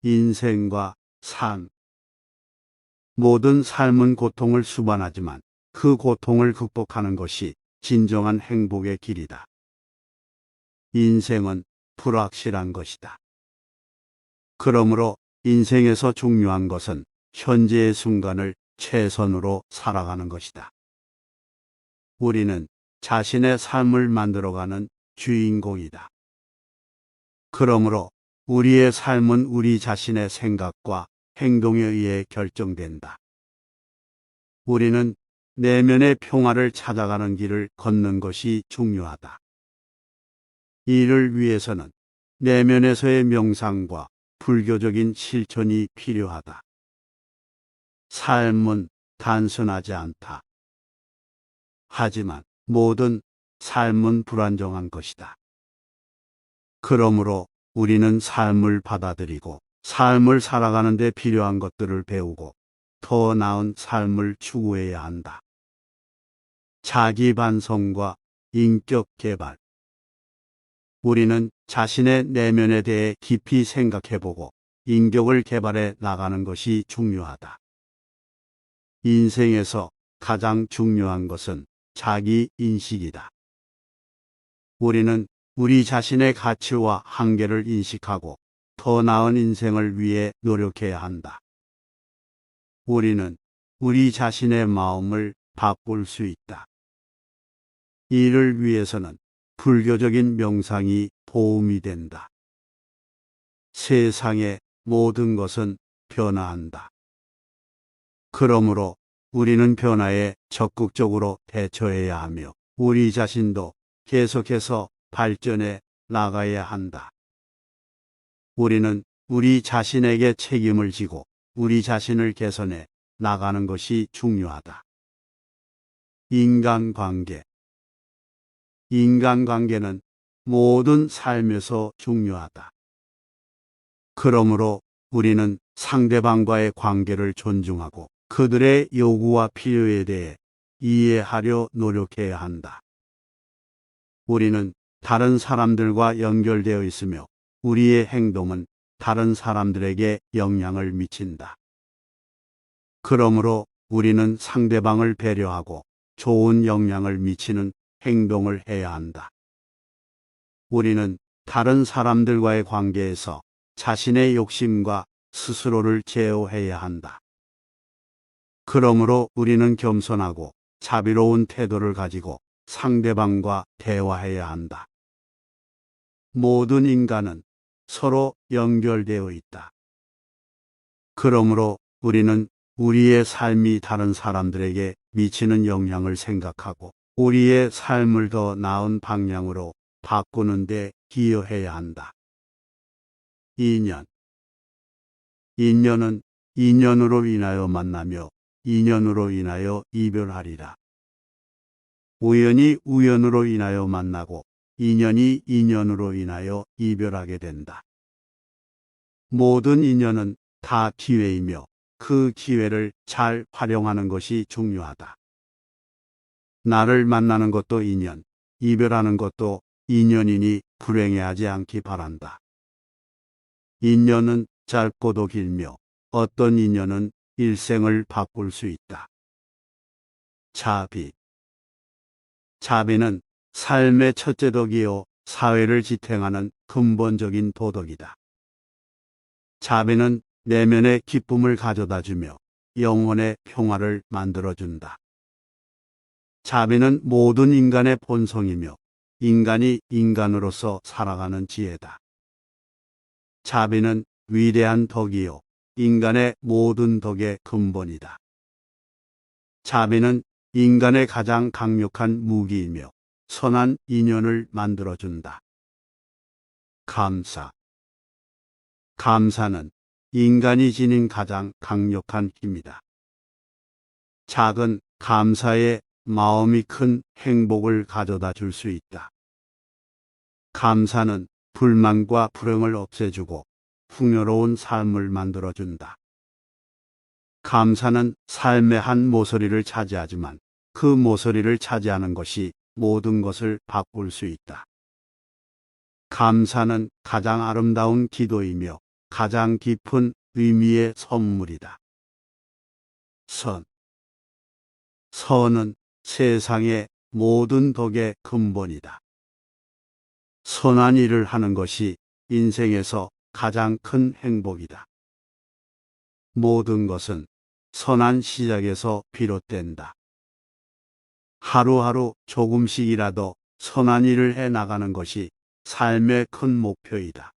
인생과 삶. 모든 삶은 고통을 수반하지만 그 고통을 극복하는 것이 진정한 행복의 길이다. 인생은 불확실한 것이다. 그러므로 인생에서 중요한 것은 현재의 순간을 최선으로 살아가는 것이다. 우리는 자신의 삶을 만들어가는 주인공이다. 그러므로 우리의 삶은 우리 자신의 생각과 행동에 의해 결정된다. 우리는 내면의 평화를 찾아가는 길을 걷는 것이 중요하다. 이를 위해서는 내면에서의 명상과 불교적인 실천이 필요하다. 삶은 단순하지 않다. 하지만 모든 삶은 불안정한 것이다. 그러므로 우리는 삶을 받아들이고 삶을 살아가는 데 필요한 것들을 배우고 더 나은 삶을 추구해야 한다. 자기 반성과 인격 개발. 우리는 자신의 내면에 대해 깊이 생각해보고 인격을 개발해 나가는 것이 중요하다. 인생에서 가장 중요한 것은 자기 인식이다. 우리는 우리 자신의 가치와 한계를 인식하고 더 나은 인생을 위해 노력해야 한다. 우리는 우리 자신의 마음을 바꿀 수 있다. 이를 위해서는 불교적인 명상이 도움이 된다. 세상의 모든 것은 변화한다. 그러므로 우리는 변화에 적극적으로 대처해야 하며 우리 자신도 계속해서 발전해 나가야 한다. 우리는 우리 자신에게 책임을 지고 우리 자신을 개선해 나가는 것이 중요하다. 인간관계. 인간관계는 모든 삶에서 중요하다. 그러므로 우리는 상대방과의 관계를 존중하고 그들의 요구와 필요에 대해 이해하려 노력해야 한다. 우리는 다른 사람들과 연결되어 있으며 우리의 행동은 다른 사람들에게 영향을 미친다. 그러므로 우리는 상대방을 배려하고 좋은 영향을 미치는 행동을 해야 한다. 우리는 다른 사람들과의 관계에서 자신의 욕심과 스스로를 제어해야 한다. 그러므로 우리는 겸손하고 자비로운 태도를 가지고 상대방과 대화해야 한다. 모든 인간은 서로 연결되어 있다. 그러므로 우리는 우리의 삶이 다른 사람들에게 미치는 영향을 생각하고 우리의 삶을 더 나은 방향으로 바꾸는 데 기여해야 한다. 인연. 인연은 인연으로 인하여 만나며 인연으로 인하여 이별하리라. 우연이 우연으로 인하여 만나고 인연이 인연으로 인하여 이별하게 된다. 모든 인연은 다 기회이며 그 기회를 잘 활용하는 것이 중요하다. 나를 만나는 것도 인연, 이별하는 것도 인연이니 불행해하지 않기 바란다. 인연은 짧고도 길며 어떤 인연은 일생을 바꿀 수 있다. 자비. 자비는 삶의 첫째 덕이요 사회를 지탱하는 근본적인 도덕이다. 자비는 내면의 기쁨을 가져다주며 영혼의 평화를 만들어준다. 자비는 모든 인간의 본성이며 인간이 인간으로서 살아가는 지혜다. 자비는 위대한 덕이요 인간의 모든 덕의 근본이다. 자비는 인간의 가장 강력한 무기이며 선한 인연을 만들어준다. 감사. 감사는 인간이 지닌 가장 강력한 힘이다. 작은 감사에 마음이 큰 행복을 가져다 줄 수 있다. 감사는 불만과 불행을 없애주고 풍요로운 삶을 만들어준다. 감사는 삶의 한 모서리를 차지하지만 그 모서리를 차지하는 것이 모든 것을 바꿀 수 있다. 감사는 가장 아름다운 기도이며 가장 깊은 의미의 선물이다. 선은 세상의 모든 덕의 근본이다. 선한 일을 하는 것이 인생에서 가장 큰 행복이다. 모든 것은 선한 시작에서 비롯된다. 하루하루 조금씩이라도 선한 일을 해 나가는 것이 삶의 큰 목표이다.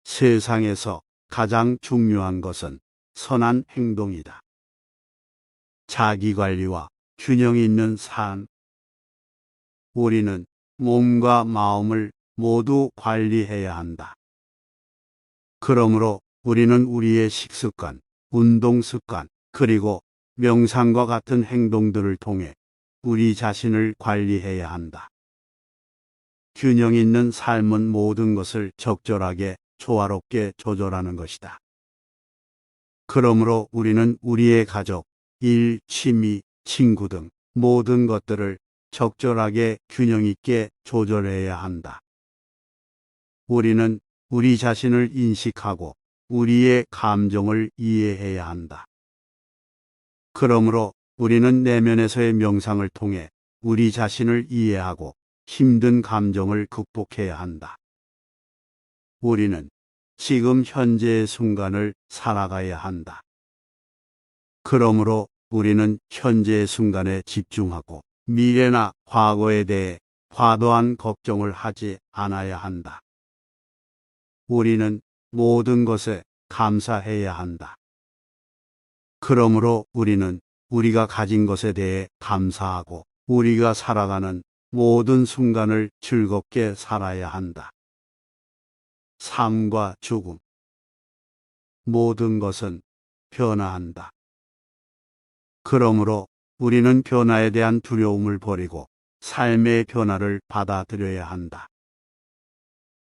세상에서 가장 중요한 것은 선한 행동이다. 자기관리와 균형 있는 삶. 우리는 몸과 마음을 모두 관리해야 한다. 그러므로 우리는 우리의 식습관, 운동습관, 그리고 명상과 같은 행동들을 통해 우리 자신을 관리해야 한다. 균형 있는 삶은 모든 것을 적절하게 조화롭게 조절하는 것이다. 그러므로 우리는 우리의 가족, 일, 취미, 친구 등 모든 것들을 적절하게 균형 있게 조절해야 한다. 우리는 우리 자신을 인식하고 우리의 감정을 이해해야 한다. 그러므로 우리는 내면에서의 명상을 통해 우리 자신을 이해하고 힘든 감정을 극복해야 한다. 우리는 지금 현재의 순간을 살아가야 한다. 그러므로 우리는 현재의 순간에 집중하고 미래나 과거에 대해 과도한 걱정을 하지 않아야 한다. 우리는 모든 것에 감사해야 한다. 그러므로 우리는 우리가 가진 것에 대해 감사하고 우리가 살아가는 모든 순간을 즐겁게 살아야 한다. 삶과 죽음. 모든 것은 변화한다. 그러므로 우리는 변화에 대한 두려움을 버리고 삶의 변화를 받아들여야 한다.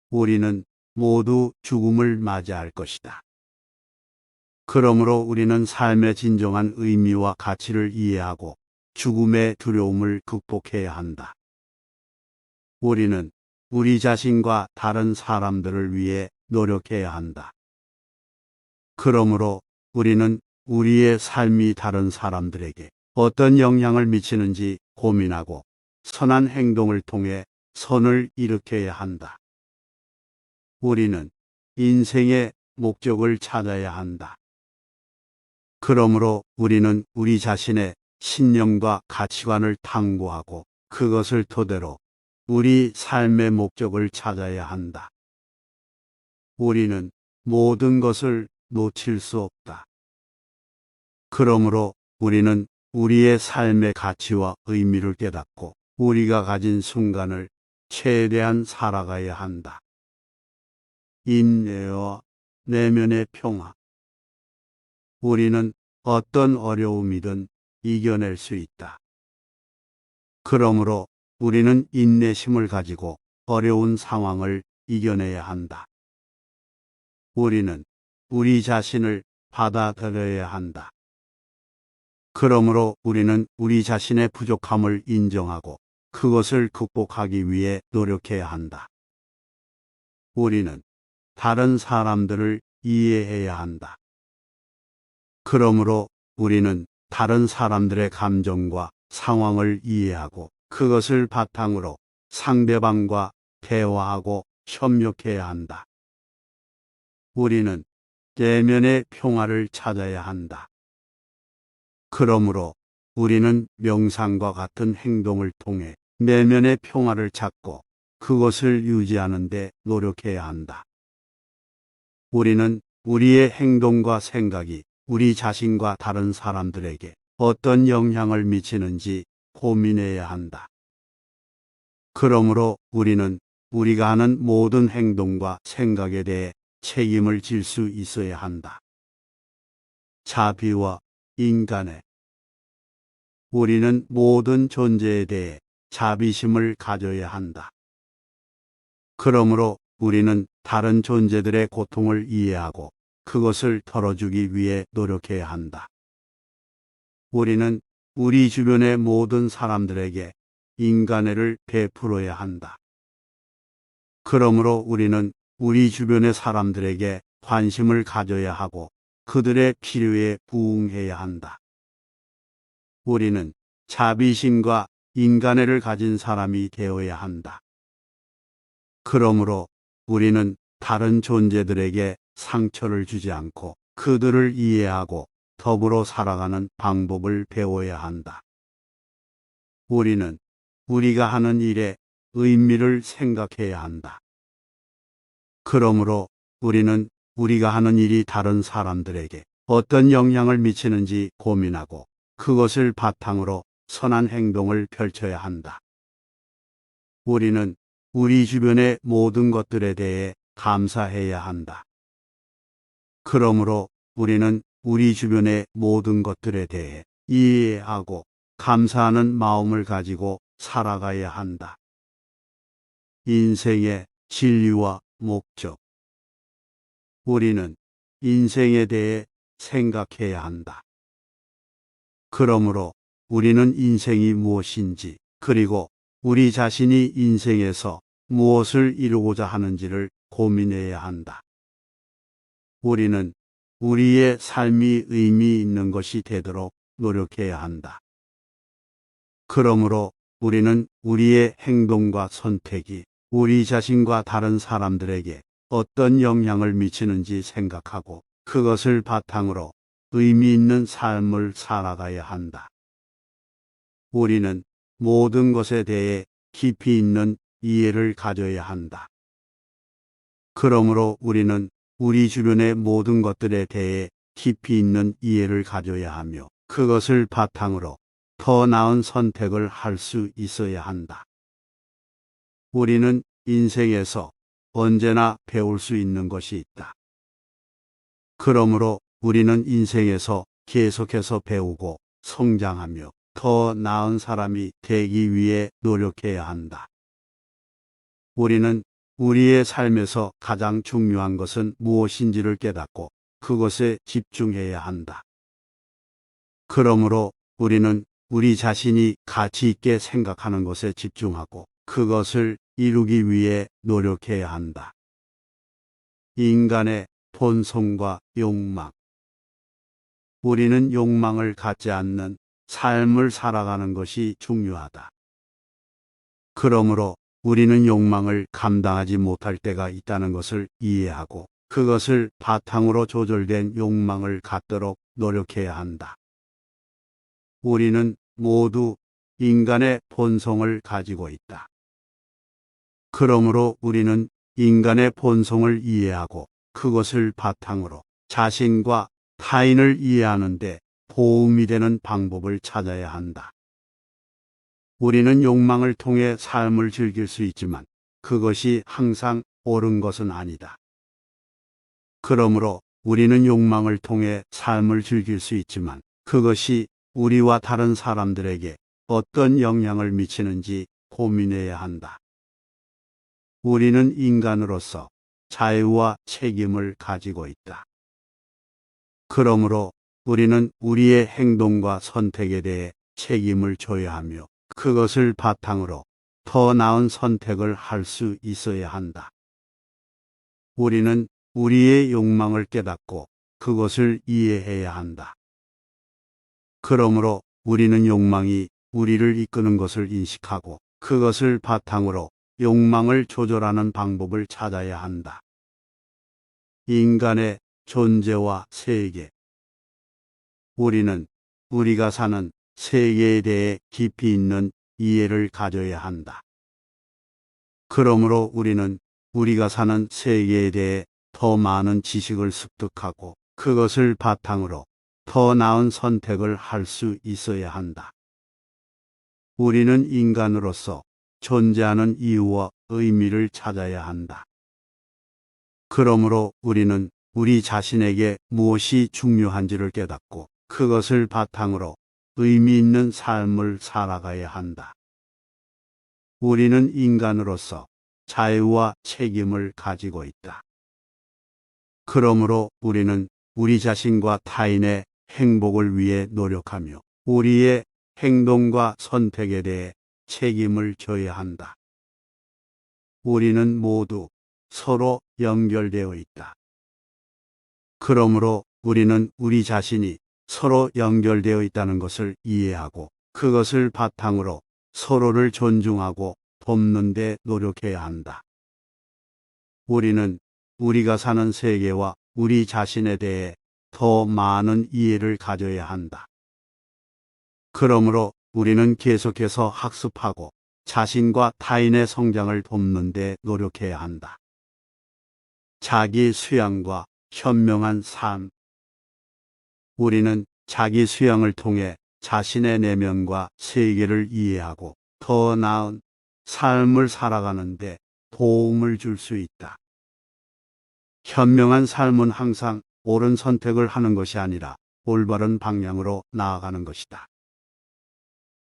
우리는 모두 죽음을 맞이할 것이다. 그러므로 우리는 삶의 진정한 의미와 가치를 이해하고 죽음의 두려움을 극복해야 한다. 우리는 우리 자신과 다른 사람들을 위해 노력해야 한다. 그러므로 우리는 우리의 삶이 다른 사람들에게 어떤 영향을 미치는지 고민하고 선한 행동을 통해 선을 일으켜야 한다. 우리는 인생의 목적을 찾아야 한다. 그러므로 우리는 우리 자신의 신념과 가치관을 탐구하고 그것을 토대로 우리 삶의 목적을 찾아야 한다. 우리는 모든 것을 놓칠 수 없다. 그러므로 우리는 우리의 삶의 가치와 의미를 깨닫고 우리가 가진 순간을 최대한 살아가야 한다. 인내와 내면의 평화. 우리는 어떤 어려움이든 이겨낼 수 있다. 그러므로 우리는 인내심을 가지고 어려운 상황을 이겨내야 한다. 우리는 우리 자신을 받아들여야 한다. 그러므로 우리는 우리 자신의 부족함을 인정하고 그것을 극복하기 위해 노력해야 한다. 우리는 다른 사람들을 이해해야 한다. 그러므로 우리는 다른 사람들의 감정과 상황을 이해하고 그것을 바탕으로 상대방과 대화하고 협력해야 한다. 우리는 내면의 평화를 찾아야 한다. 그러므로 우리는 명상과 같은 행동을 통해 내면의 평화를 찾고 그것을 유지하는 데 노력해야 한다. 우리는 우리의 행동과 생각이 우리 자신과 다른 사람들에게 어떤 영향을 미치는지 고민해야 한다. 그러므로 우리는 우리가 하는 모든 행동과 생각에 대해 책임을 질 수 있어야 한다. 자비와 인간애. 우리는 모든 존재에 대해 자비심을 가져야 한다. 그러므로 우리는 다른 존재들의 고통을 이해하고 그것을 덜어주기 위해 노력해야 한다. 우리는 우리 주변의 모든 사람들에게 인간애를 베풀어야 한다. 그러므로 우리는 우리 주변의 사람들에게 관심을 가져야 하고 그들의 필요에 부응해야 한다. 우리는 자비심과 인간애를 가진 사람이 되어야 한다. 그러므로 우리는 다른 존재들에게 상처를 주지 않고 그들을 이해하고 더불어 살아가는 방법을 배워야 한다. 우리는 우리가 하는 일에 의미를 생각해야 한다. 그러므로 우리는 우리가 하는 일이 다른 사람들에게 어떤 영향을 미치는지 고민하고 그것을 바탕으로 선한 행동을 펼쳐야 한다. 우리는 우리 주변의 모든 것들에 대해 감사해야 한다. 그러므로 우리는 우리 주변의 모든 것들에 대해 이해하고 감사하는 마음을 가지고 살아가야 한다. 인생의 진리와 목적. 우리는 인생에 대해 생각해야 한다. 그러므로 우리는 인생이 무엇인지, 그리고 우리 자신이 인생에서 무엇을 이루고자 하는지를 고민해야 한다. 우리는 우리의 삶이 의미 있는 것이 되도록 노력해야 한다. 그러므로 우리는 우리의 행동과 선택이 우리 자신과 다른 사람들에게 어떤 영향을 미치는지 생각하고 그것을 바탕으로 의미 있는 삶을 살아가야 한다. 우리는 모든 것에 대해 깊이 있는 이해를 가져야 한다. 그러므로 우리는 우리 주변의 모든 것들에 대해 깊이 있는 이해를 가져야 하며 그것을 바탕으로 더 나은 선택을 할 수 있어야 한다. 우리는 인생에서 언제나 배울 수 있는 것이 있다. 그러므로 우리는 인생에서 계속해서 배우고 성장하며 더 나은 사람이 되기 위해 노력해야 한다. 우리는 우리의 삶에서 가장 중요한 것은 무엇인지를 깨닫고 그것에 집중해야 한다. 그러므로 우리는 우리 자신이 가치 있게 생각하는 것에 집중하고 그것을 이루기 위해 노력해야 한다. 인간의 본성과 욕망. 우리는 욕망을 갖지 않는 삶을 살아가는 것이 중요하다. 그러므로 우리는 욕망을 감당하지 못할 때가 있다는 것을 이해하고 그것을 바탕으로 조절된 욕망을 갖도록 노력해야 한다. 우리는 모두 인간의 본성을 가지고 있다. 그러므로 우리는 인간의 본성을 이해하고 그것을 바탕으로 자신과 타인을 이해하는 데 도움이 되는 방법을 찾아야 한다. 우리는 욕망을 통해 삶을 즐길 수 있지만 그것이 항상 옳은 것은 아니다. 그러므로 우리는 욕망을 통해 삶을 즐길 수 있지만 그것이 우리와 다른 사람들에게 어떤 영향을 미치는지 고민해야 한다. 우리는 인간으로서 자유와 책임을 가지고 있다. 그러므로 우리는 우리의 행동과 선택에 대해 책임을 져야 하며 그것을 바탕으로 더 나은 선택을 할 수 있어야 한다. 우리는 우리의 욕망을 깨닫고 그것을 이해해야 한다. 그러므로 우리는 욕망이 우리를 이끄는 것을 인식하고 그것을 바탕으로 욕망을 조절하는 방법을 찾아야 한다. 인간의 존재와 세계. 우리는 우리가 사는 세계에 대해 깊이 있는 이해를 가져야 한다. 그러므로 우리는 우리가 사는 세계에 대해 더 많은 지식을 습득하고 그것을 바탕으로 더 나은 선택을 할 수 있어야 한다. 우리는 인간으로서 존재하는 이유와 의미를 찾아야 한다. 그러므로 우리는 우리 자신에게 무엇이 중요한지를 깨닫고 그것을 바탕으로 의미 있는 삶을 살아가야 한다. 우리는 인간으로서 자유와 책임을 가지고 있다. 그러므로 우리는 우리 자신과 타인의 행복을 위해 노력하며 우리의 행동과 선택에 대해 책임을 져야 한다. 우리는 모두 서로 연결되어 있다. 그러므로 우리는 우리 자신이 서로 연결되어 있다는 것을 이해하고 그것을 바탕으로 서로를 존중하고 돕는 데 노력해야 한다. 우리는 우리가 사는 세계와 우리 자신에 대해 더 많은 이해를 가져야 한다. 그러므로 우리는 계속해서 학습하고 자신과 타인의 성장을 돕는 데 노력해야 한다. 자기 수양과 현명한 삶. 우리는 자기 수양을 통해 자신의 내면과 세계를 이해하고 더 나은 삶을 살아가는데 도움을 줄 수 있다. 현명한 삶은 항상 옳은 선택을 하는 것이 아니라 올바른 방향으로 나아가는 것이다.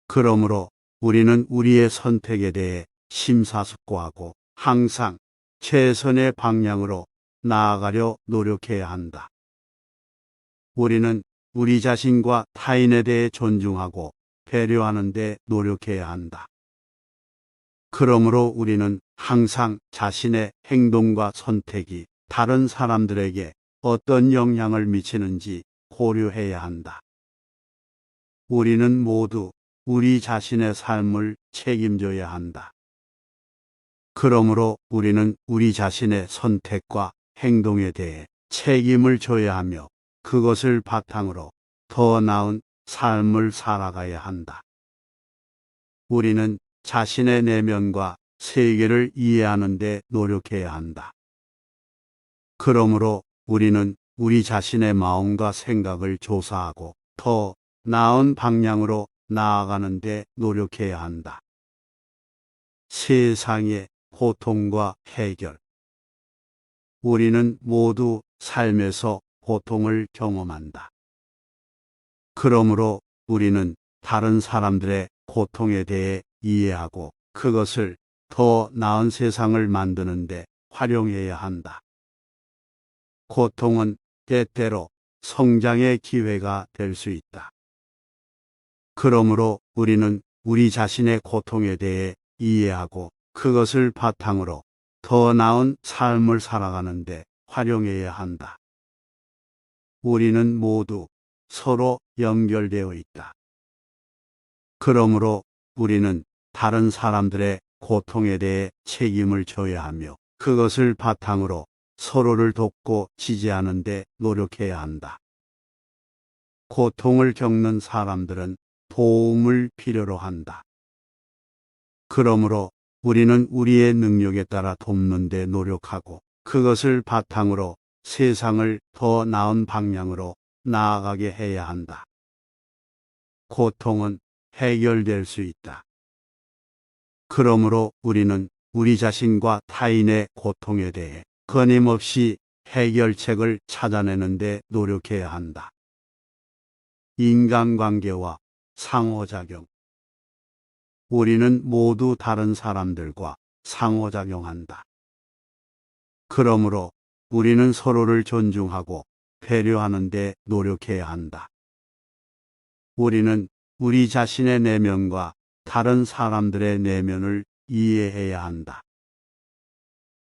그러므로 우리는 우리의 선택에 대해 심사숙고하고 항상 최선의 방향으로 나아가려 노력해야 한다. 우리는 우리 자신과 타인에 대해 존중하고 배려하는 데 노력해야 한다. 그러므로 우리는 항상 자신의 행동과 선택이 다른 사람들에게 어떤 영향을 미치는지 고려해야 한다. 우리는 모두 우리 자신의 삶을 책임져야 한다. 그러므로 우리는 우리 자신의 선택과 행동에 대해 책임을 져야 하며 그것을 바탕으로 더 나은 삶을 살아가야 한다. 우리는 자신의 내면과 세계를 이해하는 데 노력해야 한다. 그러므로 우리는 우리 자신의 마음과 생각을 조사하고 더 나은 방향으로 나아가는 데 노력해야 한다. 세상의 고통과 해결. 우리는 모두 삶에서 고통을 경험한다. 그러므로 우리는 다른 사람들의 고통에 대해 이해하고 그것을 더 나은 세상을 만드는 데 활용해야 한다. 고통은 때때로 성장의 기회가 될 수 있다. 그러므로 우리는 우리 자신의 고통에 대해 이해하고 그것을 바탕으로 더 나은 삶을 살아가는 데 활용해야 한다. 우리는 모두 서로 연결되어 있다. 그러므로 우리는 다른 사람들의 고통에 대해 책임을 져야 하며 그것을 바탕으로 서로를 돕고 지지하는 데 노력해야 한다. 고통을 겪는 사람들은 도움을 필요로 한다. 그러므로 우리는 우리의 능력에 따라 돕는 데 노력하고 그것을 바탕으로 세상을 더 나은 방향으로 나아가게 해야 한다. 고통은 해결될 수 있다. 그러므로 우리는 우리 자신과 타인의 고통에 대해 끊임없이 해결책을 찾아내는 데 노력해야 한다. 인간관계와 상호작용. 우리는 모두 다른 사람들과 상호작용한다. 그러므로 우리는 서로를 존중하고 배려하는 데 노력해야 한다. 우리는 우리 자신의 내면과 다른 사람들의 내면을 이해해야 한다.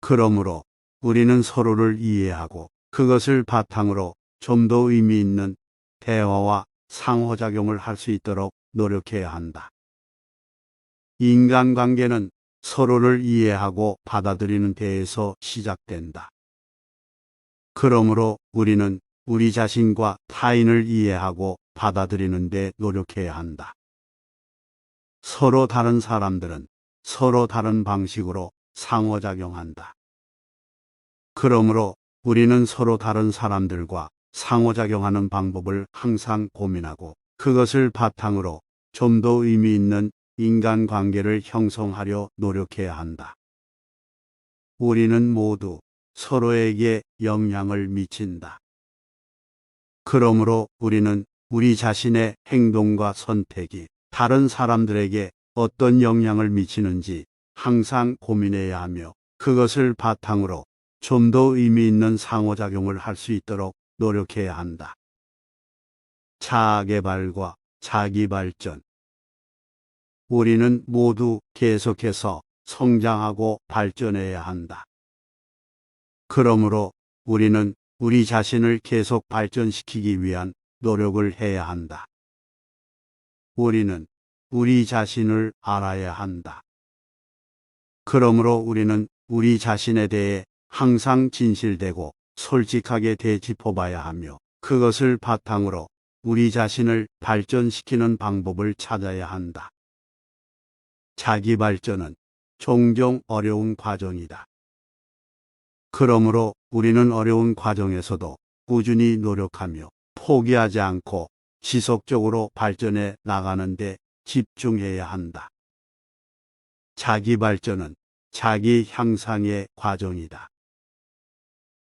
그러므로 우리는 서로를 이해하고 그것을 바탕으로 좀 더 의미 있는 대화와 상호작용을 할 수 있도록 노력해야 한다. 인간관계는 서로를 이해하고 받아들이는 데에서 시작된다. 그러므로 우리는 우리 자신과 타인을 이해하고 받아들이는 데 노력해야 한다. 서로 다른 사람들은 서로 다른 방식으로 상호작용한다. 그러므로 우리는 서로 다른 사람들과 상호작용하는 방법을 항상 고민하고 그것을 바탕으로 좀 더 의미 있는 인간관계를 형성하려 노력해야 한다. 우리는 모두 서로에게 영향을 미친다. 그러므로 우리는 우리 자신의 행동과 선택이 다른 사람들에게 어떤 영향을 미치는지 항상 고민해야 하며 그것을 바탕으로 좀 더 의미 있는 상호작용을 할 수 있도록 노력해야 한다. 자아개발과 자기발전. 우리는 모두 계속해서 성장하고 발전해야 한다. 그러므로 우리는 우리 자신을 계속 발전시키기 위한 노력을 해야 한다. 우리는 우리 자신을 알아야 한다. 그러므로 우리는 우리 자신에 대해 항상 진실되고 솔직하게 되짚어봐야 하며 그것을 바탕으로 우리 자신을 발전시키는 방법을 찾아야 한다. 자기 발전은 종종 어려운 과정이다. 그러므로 우리는 어려운 과정에서도 꾸준히 노력하며 포기하지 않고 지속적으로 발전해 나가는 데 집중해야 한다. 자기 발전은 자기 향상의 과정이다.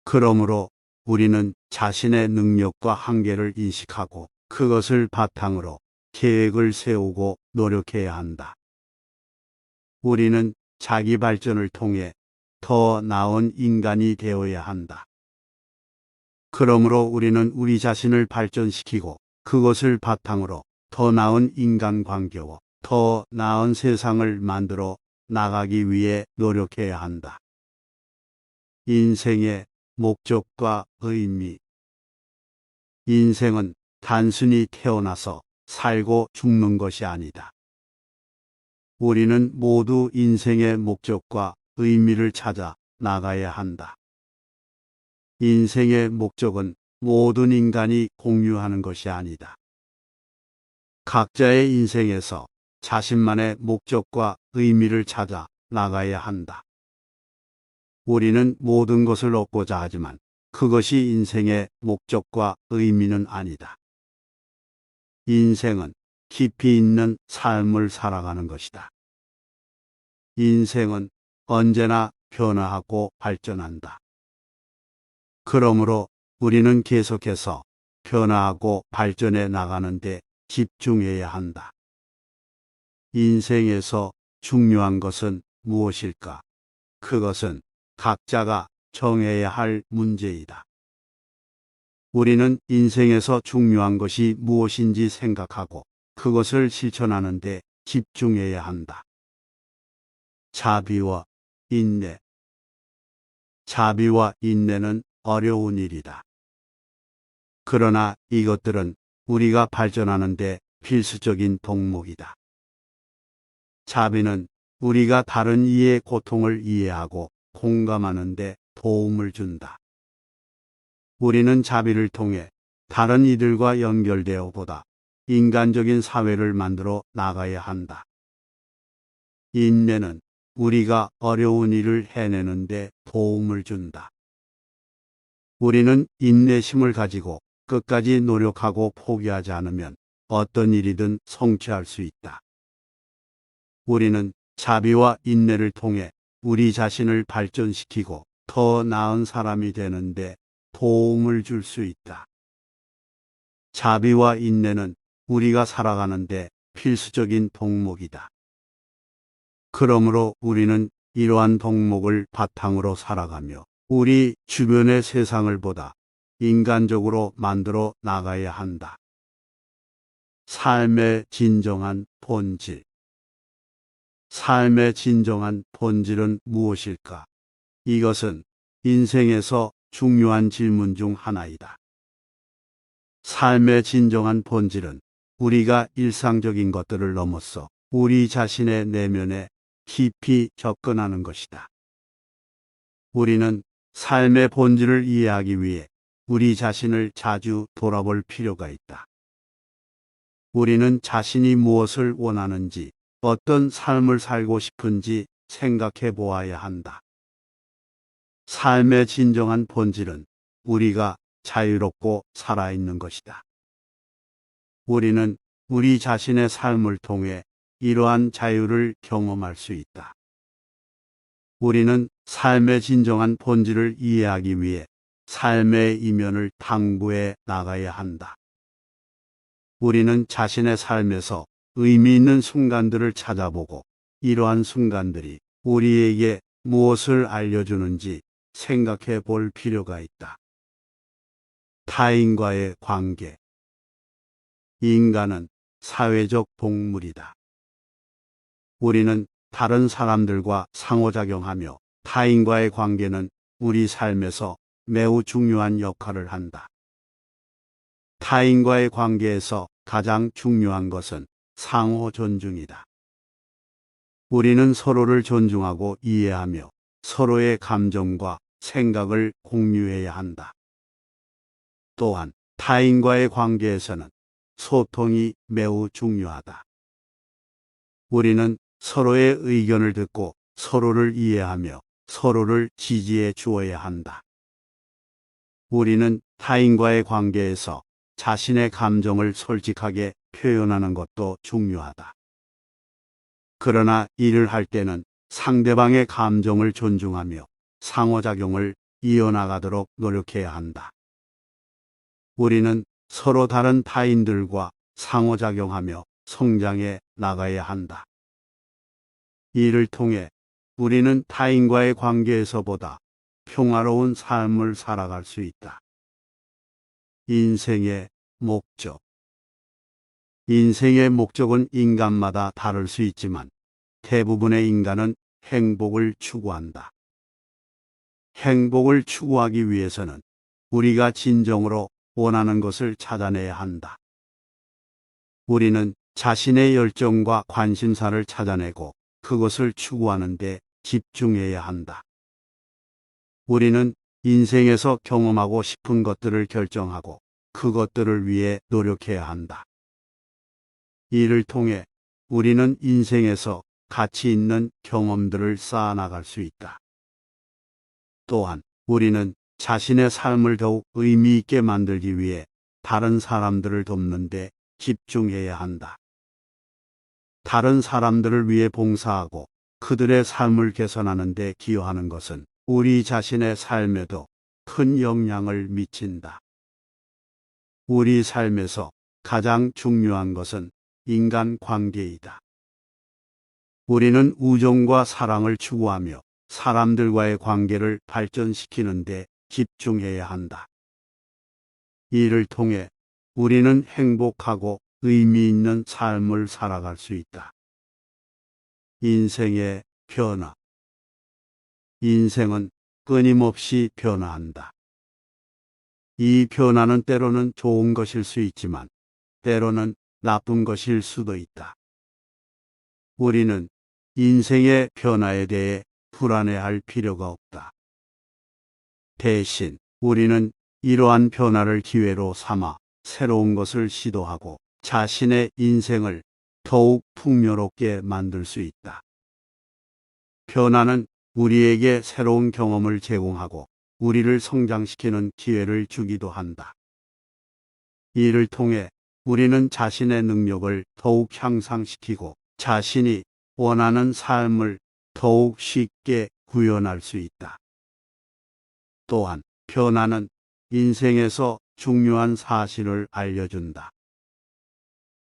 그러므로 우리는 자신의 능력과 한계를 인식하고 그것을 바탕으로 계획을 세우고 노력해야 한다. 우리는 자기 발전을 통해 더 나은 인간이 되어야 한다. 그러므로 우리는 우리 자신을 발전시키고 그것을 바탕으로 더 나은 인간관계와 더 나은 세상을 만들어 나가기 위해 노력해야 한다. 인생의 목적과 의미. 인생은 단순히 태어나서 살고 죽는 것이 아니다. 우리는 모두 인생의 목적과 의미를 찾아 나가야 한다. 인생의 목적은 모든 인간이 공유하는 것이 아니다. 각자의 인생에서 자신만의 목적과 의미를 찾아 나가야 한다. 우리는 모든 것을 얻고자 하지만 그것이 인생의 목적과 의미는 아니다. 인생은 깊이 있는 삶을 살아가는 것이다. 인생은 언제나 변화하고 발전한다. 그러므로 우리는 계속해서 변화하고 발전해 나가는 데 집중해야 한다. 인생에서 중요한 것은 무엇일까? 그것은 각자가 정해야 할 문제이다. 우리는 인생에서 중요한 것이 무엇인지 생각하고 그것을 실천하는 데 집중해야 한다. 자비와 인내. 자비와 인내는 어려운 일이다. 그러나 이것들은 우리가 발전하는 데 필수적인 덕목이다. 자비는 우리가 다른 이의 고통을 이해하고 공감하는 데 도움을 준다. 우리는 자비를 통해 다른 이들과 연결되어 보다 인간적인 사회를 만들어 나가야 한다. 인내는 우리가 어려운 일을 해내는 데 도움을 준다. 우리는 인내심을 가지고 끝까지 노력하고 포기하지 않으면 어떤 일이든 성취할 수 있다. 우리는 자비와 인내를 통해 우리 자신을 발전시키고 더 나은 사람이 되는데 도움을 줄 수 있다. 자비와 인내는 우리가 살아가는데 필수적인 덕목이다. 그러므로 우리는 이러한 덕목을 바탕으로 살아가며 우리 주변의 세상을 보다 인간적으로 만들어 나가야 한다. 삶의 진정한 본질. 삶의 진정한 본질은 무엇일까? 이것은 인생에서 중요한 질문 중 하나이다. 삶의 진정한 본질은 우리가 일상적인 것들을 넘어서 우리 자신의 내면에 깊이 접근하는 것이다. 우리는 삶의 본질을 이해하기 위해 우리 자신을 자주 돌아볼 필요가 있다. 우리는 자신이 무엇을 원하는지, 어떤 삶을 살고 싶은지 생각해 보아야 한다. 삶의 진정한 본질은 우리가 자유롭고 살아있는 것이다. 우리는 우리 자신의 삶을 통해 이러한 자유를 경험할 수 있다. 우리는 삶의 진정한 본질을 이해하기 위해 삶의 이면을 탐구해 나가야 한다. 우리는 자신의 삶에서 의미 있는 순간들을 찾아보고 이러한 순간들이 우리에게 무엇을 알려주는지 생각해 볼 필요가 있다. 타인과의 관계. 인간은 사회적 동물이다. 우리는 다른 사람들과 상호작용하며 타인과의 관계는 우리 삶에서 매우 중요한 역할을 한다. 타인과의 관계에서 가장 중요한 것은 상호 존중이다. 우리는 서로를 존중하고 이해하며 서로의 감정과 생각을 공유해야 한다. 또한 타인과의 관계에서는 소통이 매우 중요하다. 우리는 서로의 의견을 듣고 서로를 이해하며 서로를 지지해 주어야 한다. 우리는 타인과의 관계에서 자신의 감정을 솔직하게 표현하는 것도 중요하다. 그러나 일을 할 때는 상대방의 감정을 존중하며 상호작용을 이어나가도록 노력해야 한다. 우리는 서로 다른 타인들과 상호작용하며 성장해 나가야 한다. 이를 통해 우리는 타인과의 관계에서보다 평화로운 삶을 살아갈 수 있다. 인생의 목적. 인생의 목적은 인간마다 다를 수 있지만 대부분의 인간은 행복을 추구한다. 행복을 추구하기 위해서는 우리가 진정으로 원하는 것을 찾아내야 한다. 우리는 자신의 열정과 관심사를 찾아내고 그것을 추구하는 데 집중해야 한다. 우리는 인생에서 경험하고 싶은 것들을 결정하고 그것들을 위해 노력해야 한다. 이를 통해 우리는 인생에서 가치 있는 경험들을 쌓아나갈 수 있다. 또한 우리는 자신의 삶을 더욱 의미 있게 만들기 위해 다른 사람들을 돕는 데 집중해야 한다. 다른 사람들을 위해 봉사하고 그들의 삶을 개선하는 데 기여하는 것은 우리 자신의 삶에도 큰 영향을 미친다. 우리 삶에서 가장 중요한 것은 인간관계이다. 우리는 우정과 사랑을 추구하며 사람들과의 관계를 발전시키는 데 집중해야 한다. 이를 통해 우리는 행복하고 의미 있는 삶을 살아갈 수 있다. 인생의 변화. 인생은 끊임없이 변화한다. 이 변화는 때로는 좋은 것일 수 있지만 때로는 나쁜 것일 수도 있다. 우리는 인생의 변화에 대해 불안해할 필요가 없다. 대신 우리는 이러한 변화를 기회로 삼아 새로운 것을 시도하고 자신의 인생을 더욱 풍요롭게 만들 수 있다. 변화는 우리에게 새로운 경험을 제공하고 우리를 성장시키는 기회를 주기도 한다. 이를 통해 우리는 자신의 능력을 더욱 향상시키고 자신이 원하는 삶을 더욱 쉽게 구현할 수 있다. 또한 변화는 인생에서 중요한 사실을 알려준다.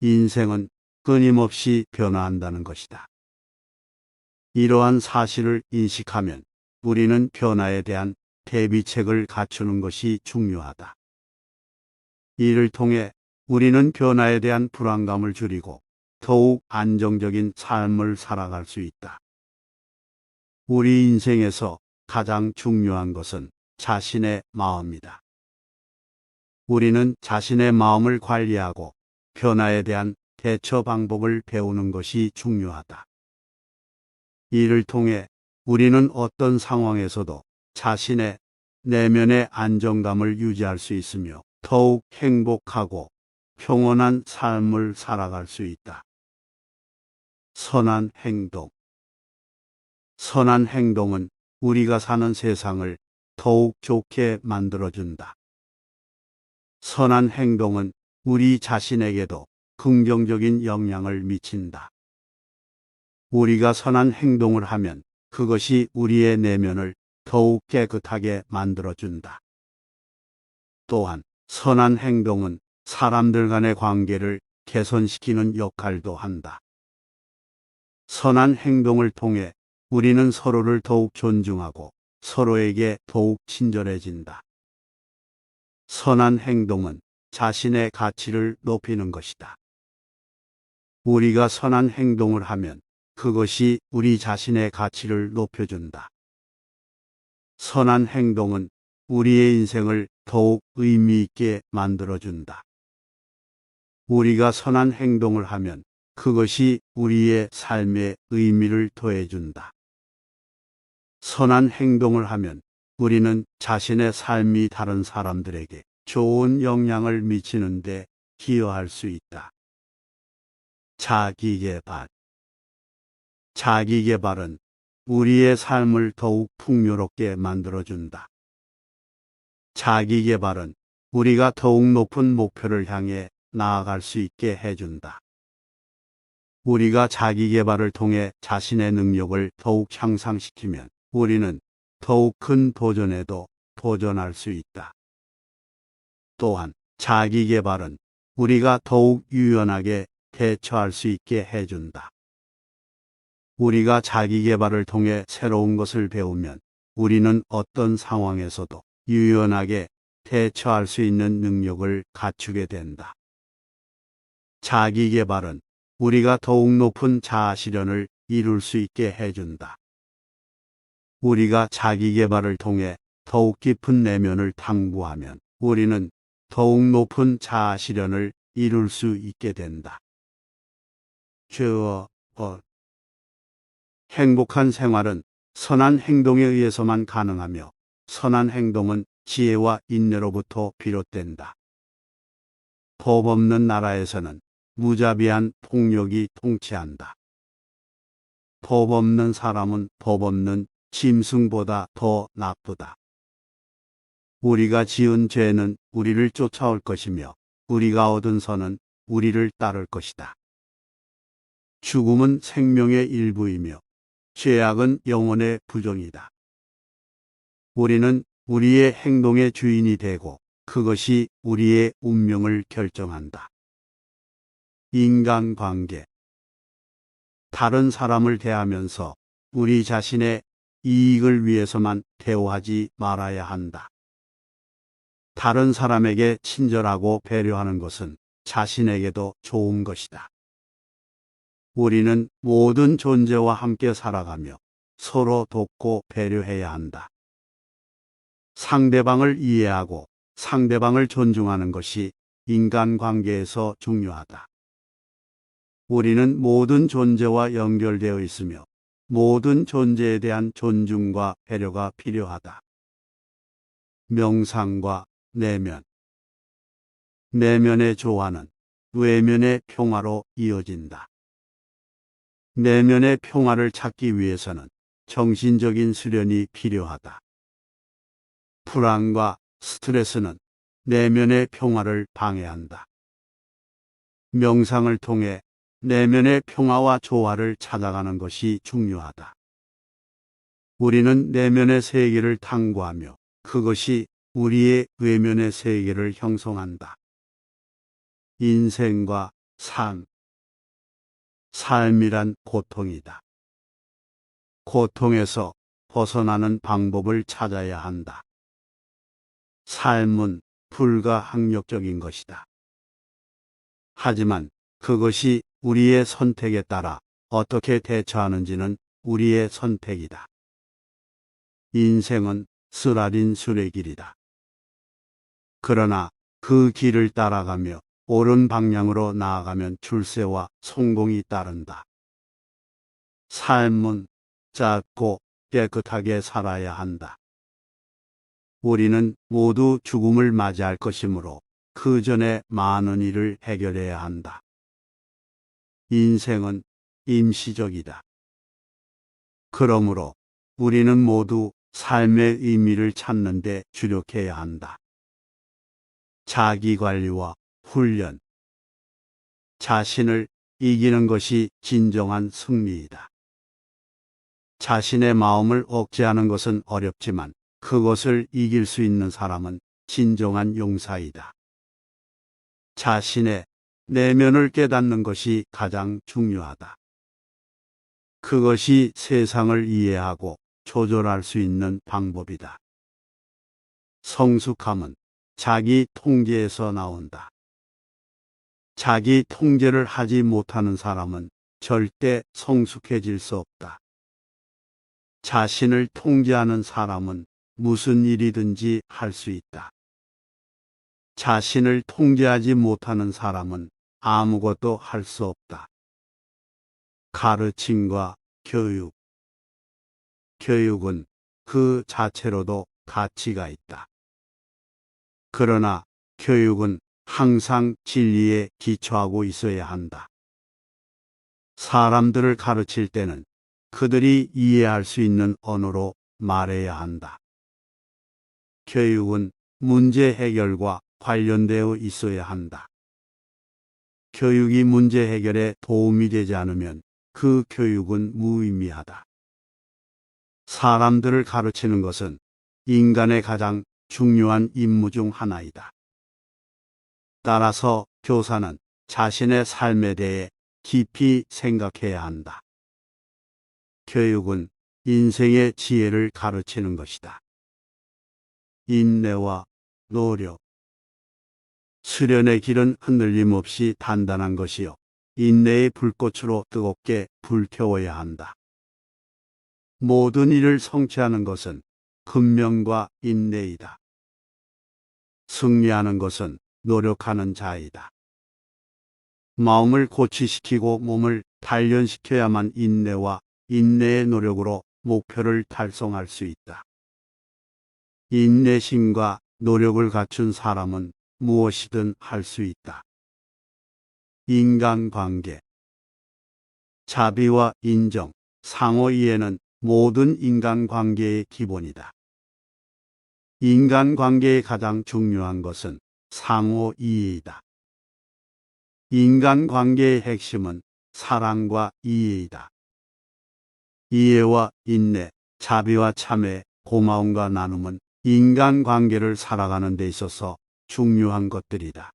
인생은 끊임없이 변화한다는 것이다. 이러한 사실을 인식하면 우리는 변화에 대한 대비책을 갖추는 것이 중요하다. 이를 통해 우리는 변화에 대한 불안감을 줄이고 더욱 안정적인 삶을 살아갈 수 있다. 우리 인생에서 가장 중요한 것은 자신의 마음이다. 우리는 자신의 마음을 관리하고 변화에 대한 대처 방법을 배우는 것이 중요하다. 이를 통해 우리는 어떤 상황에서도 자신의 내면의 안정감을 유지할 수 있으며 더욱 행복하고 평온한 삶을 살아갈 수 있다. 선한 행동. 선한 행동은 우리가 사는 세상을 더욱 좋게 만들어준다. 선한 행동은 우리 자신에게도 긍정적인 영향을 미친다. 우리가 선한 행동을 하면 그것이 우리의 내면을 더욱 깨끗하게 만들어준다. 또한 선한 행동은 사람들 간의 관계를 개선시키는 역할도 한다. 선한 행동을 통해 우리는 서로를 더욱 존중하고 서로에게 더욱 친절해진다. 선한 행동은 자신의 가치를 높이는 것이다. 우리가 선한 행동을 하면 그것이 우리 자신의 가치를 높여준다. 선한 행동은 우리의 인생을 더욱 의미 있게 만들어준다. 우리가 선한 행동을 하면 그것이 우리의 삶에 의미를 더해준다. 선한 행동을 하면 우리는 자신의 삶이 다른 사람들에게 좋은 영향을 미치는데 기여할 수 있다. 자기계발. 자기계발은 우리의 삶을 더욱 풍요롭게 만들어준다. 자기계발은 우리가 더욱 높은 목표를 향해 나아갈 수 있게 해준다. 우리가 자기계발을 통해 자신의 능력을 더욱 향상시키면 우리는 더욱 큰 도전에도 도전할 수 있다. 또한 자기계발은 우리가 더욱 유연하게 대처할 수 있게 해준다. 우리가 자기계발을 통해 새로운 것을 배우면 우리는 어떤 상황에서도 유연하게 대처할 수 있는 능력을 갖추게 된다. 자기계발은 우리가 더욱 높은 자아실현을 이룰 수 있게 해준다. 우리가 자기계발을 통해 더욱 깊은 내면을 탐구하면 우리는 더욱 높은 자아실현을 이룰 수 있게 된다. 행복한 생활은 선한 행동에 의해서만 가능하며 선한 행동은 지혜와 인내로부터 비롯된다. 법 없는 나라에서는 무자비한 폭력이 통치한다. 법 없는 사람은 법 없는 짐승보다 더 나쁘다. 우리가 지은 죄는 우리를 쫓아올 것이며 우리가 얻은 선은 우리를 따를 것이다. 죽음은 생명의 일부이며 죄악은 영혼의 부정이다. 우리는 우리의 행동의 주인이 되고 그것이 우리의 운명을 결정한다. 인간관계. 다른 사람을 대하면서 우리 자신의 이익을 위해서만 대우하지 말아야 한다. 다른 사람에게 친절하고 배려하는 것은 자신에게도 좋은 것이다. 우리는 모든 존재와 함께 살아가며 서로 돕고 배려해야 한다. 상대방을 이해하고 상대방을 존중하는 것이 인간관계에서 중요하다. 우리는 모든 존재와 연결되어 있으며 모든 존재에 대한 존중과 배려가 필요하다. 명상과 내면. 내면의 조화는 외면의 평화로 이어진다. 내면의 평화를 찾기 위해서는 정신적인 수련이 필요하다. 불안과 스트레스는 내면의 평화를 방해한다. 명상을 통해 내면의 평화와 조화를 찾아가는 것이 중요하다. 우리는 내면의 세계를 탐구하며 그것이 우리의 외면의 세계를 형성한다. 인생과 삶. 삶이란 고통이다. 고통에서 벗어나는 방법을 찾아야 한다. 삶은 불가항력적인 것이다. 하지만 그것이 우리의 선택에 따라 어떻게 대처하는지는 우리의 선택이다. 인생은 쓰라린 술의 길이다. 그러나 그 길을 따라가며 옳은 방향으로 나아가면 출세와 성공이 따른다. 삶은 짧고 깨끗하게 살아야 한다. 우리는 모두 죽음을 맞이할 것이므로 그 전에 많은 일을 해결해야 한다. 인생은 임시적이다. 그러므로 우리는 모두 삶의 의미를 찾는 데 주력해야 한다. 자기관리와 훈련. 자신을 이기는 것이 진정한 승리이다. 자신의 마음을 억제하는 것은 어렵지만 그것을 이길 수 있는 사람은 진정한 용사이다. 자신의 내면을 깨닫는 것이 가장 중요하다. 그것이 세상을 이해하고 조절할 수 있는 방법이다. 성숙함은 자기 통제에서 나온다. 자기 통제를 하지 못하는 사람은 절대 성숙해질 수 없다. 자신을 통제하는 사람은 무슨 일이든지 할 수 있다. 자신을 통제하지 못하는 사람은 아무것도 할 수 없다. 가르침과 교육. 교육은 그 자체로도 가치가 있다. 그러나 교육은 항상 진리에 기초하고 있어야 한다. 사람들을 가르칠 때는 그들이 이해할 수 있는 언어로 말해야 한다. 교육은 문제 해결과 관련되어 있어야 한다. 교육이 문제 해결에 도움이 되지 않으면 그 교육은 무의미하다. 사람들을 가르치는 것은 인간의 가장 중요한 임무 중 하나이다. 따라서 교사는 자신의 삶에 대해 깊이 생각해야 한다. 교육은 인생의 지혜를 가르치는 것이다. 인내와 노력. 수련의 길은 흔들림 없이 단단한 것이요. 인내의 불꽃으로 뜨겁게 불태워야 한다. 모든 일을 성취하는 것은 근면과 인내이다. 승리하는 것은 노력하는 자이다. 마음을 고치시키고 몸을 단련시켜야만 인내와 인내의 노력으로 목표를 달성할 수 있다. 인내심과 노력을 갖춘 사람은 무엇이든 할 수 있다. 인간관계. 자비와 인정, 상호 이해는 모든 인간관계의 기본이다. 인간관계의 가장 중요한 것은 상호 이해이다. 인간관계의 핵심은 사랑과 이해이다. 이해와 인내, 자비와 참회, 고마움과 나눔은 인간관계를 살아가는 데 있어서 중요한 것들이다.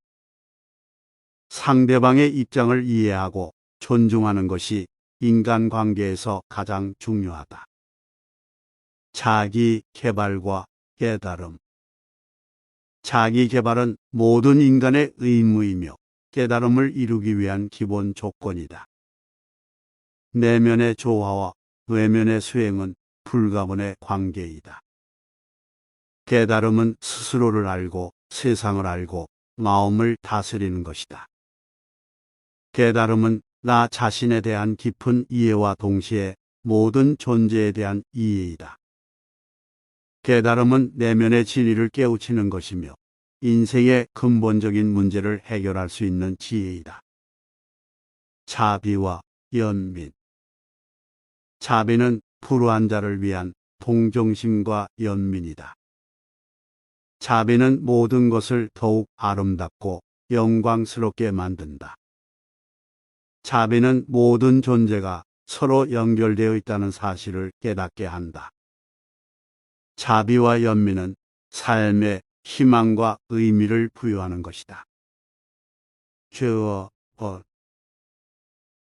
상대방의 입장을 이해하고 존중하는 것이 인간관계에서 가장 중요하다. 자기 개발과 깨달음. 자기 개발은 모든 인간의 의무이며 깨달음을 이루기 위한 기본 조건이다. 내면의 조화와 외면의 수행은 불가분의 관계이다. 깨달음은 스스로를 알고 세상을 알고 마음을 다스리는 것이다. 깨달음은 나 자신에 대한 깊은 이해와 동시에 모든 존재에 대한 이해이다. 깨달음은 내면의 진리를 깨우치는 것이며 인생의 근본적인 문제를 해결할 수 있는 지혜이다. 자비와 연민. 자비는 불우한 자를 위한 동정심과 연민이다. 자비는 모든 것을 더욱 아름답고 영광스럽게 만든다. 자비는 모든 존재가 서로 연결되어 있다는 사실을 깨닫게 한다. 자비와 연민은 삶에 희망과 의미를 부여하는 것이다. 죄와 벌.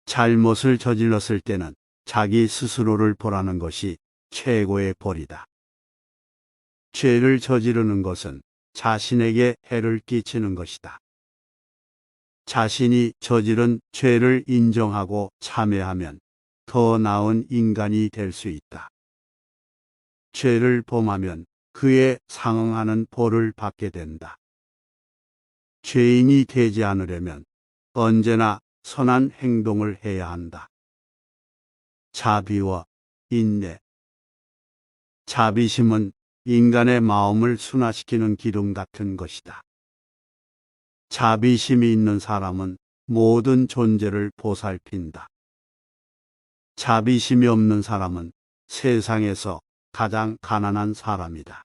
잘못을 저질렀을 때는 자기 스스로를 벌하는 것이 최고의 벌이다. 죄를 저지르는 것은 자신에게 해를 끼치는 것이다. 자신이 저지른 죄를 인정하고 참회하면 더 나은 인간이 될 수 있다. 죄를 범하면 그에 상응하는 벌을 받게 된다. 죄인이 되지 않으려면 언제나 선한 행동을 해야 한다. 자비와 인내. 자비심은 인간의 마음을 순화시키는 기름 같은 것이다. 자비심이 있는 사람은 모든 존재를 보살핀다. 자비심이 없는 사람은 세상에서 가장 가난한 사람이다.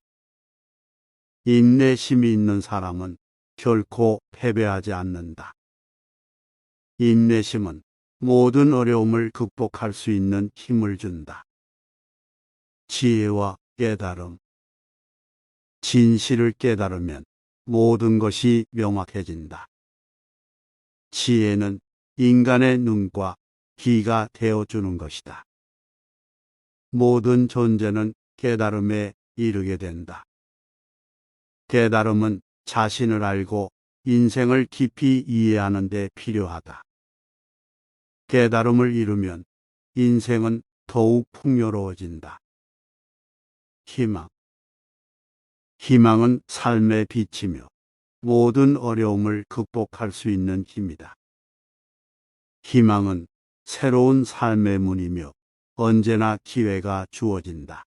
인내심이 있는 사람은 결코 패배하지 않는다. 인내심은 모든 어려움을 극복할 수 있는 힘을 준다. 지혜와 깨달음. 진실을 깨달으면 모든 것이 명확해진다. 지혜는 인간의 눈과 귀가 되어주는 것이다. 모든 존재는 깨달음에 이르게 된다. 깨달음은 자신을 알고 인생을 깊이 이해하는 데 필요하다. 깨달음을 이루면 인생은 더욱 풍요로워진다. 희망. 희망은 삶의 빛이며 모든 어려움을 극복할 수 있는 힘이다. 희망은 새로운 삶의 문이며 언제나 기회가 주어진다.